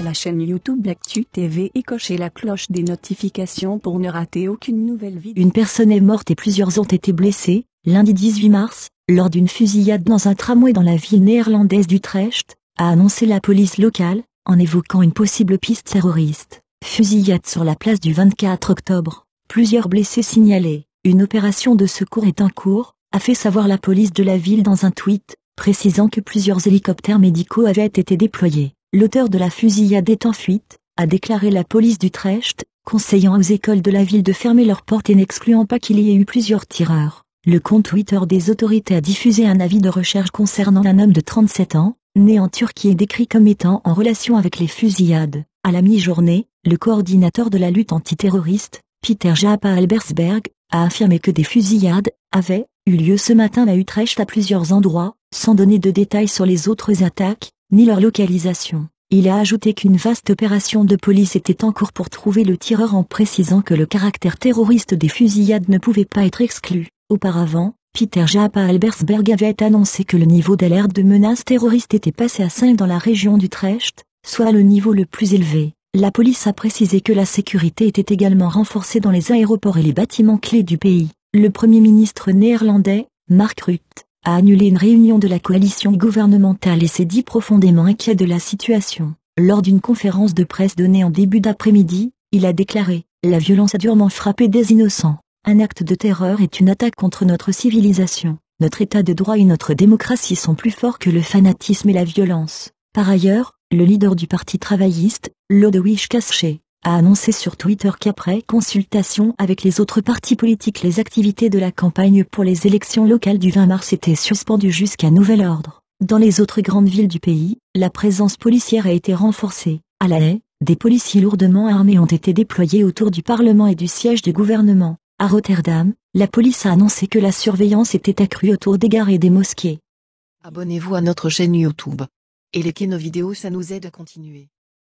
la chaîne YouTube Actu TV et cochez la cloche des notifications pour ne rater aucune nouvelle vidéo. Une personne est morte et plusieurs ont été blessés, lundi 18 mars, lors d'une fusillade dans un tramway dans la ville néerlandaise d'Utrecht, a annoncé la police locale, en évoquant une possible piste terroriste. Fusillade sur la place du 24 octobre, plusieurs blessés signalés, une opération de secours est en cours, a fait savoir la police de la ville dans un tweet, précisant que plusieurs hélicoptères médicaux avaient été déployés. L'auteur de la fusillade est en fuite, a déclaré la police d'Utrecht, conseillant aux écoles de la ville de fermer leurs portes et n'excluant pas qu'il y ait eu plusieurs tireurs. Le compte Twitter des autorités a diffusé un avis de recherche concernant un homme de 37 ans, né en Turquie et décrit comme étant en relation avec les fusillades. À la mi-journée, le coordinateur de la lutte antiterroriste, Peter Jaapa Albersberg, a affirmé que des fusillades avaient eu lieu ce matin à Utrecht à plusieurs endroits, sans donner de détails sur les autres attaques, ni leur localisation. Il a ajouté qu'une vaste opération de police était en cours pour trouver le tireur en précisant que le caractère terroriste des fusillades ne pouvait pas être exclu. Auparavant, Peter Jaapa Albersberg avait annoncé que le niveau d'alerte de menace terroriste était passé à 5 dans la région d'Utrecht, soit le niveau le plus élevé. La police a précisé que la sécurité était également renforcée dans les aéroports et les bâtiments clés du pays. Le Premier ministre néerlandais, Mark Rutte, a annulé une réunion de la coalition gouvernementale et s'est dit profondément inquiet de la situation. Lors d'une conférence de presse donnée en début d'après-midi, il a déclaré « La violence a durement frappé des innocents. Un acte de terreur est une attaque contre notre civilisation. Notre état de droit et notre démocratie sont plus forts que le fanatisme et la violence. » Par ailleurs, le leader du Parti travailliste, Lodewijk Asscher, a annoncé sur Twitter qu'après consultation avec les autres partis politiques, les activités de la campagne pour les élections locales du 20 mars étaient suspendues jusqu'à nouvel ordre. Dans les autres grandes villes du pays, la présence policière a été renforcée. À La Haye, des policiers lourdement armés ont été déployés autour du Parlement et du siège du gouvernement. À Rotterdam, la police a annoncé que la surveillance était accrue autour des gares et des mosquées. Abonnez-vous à notre chaîne YouTube. Et likez nos vidéos, ça nous aide à continuer.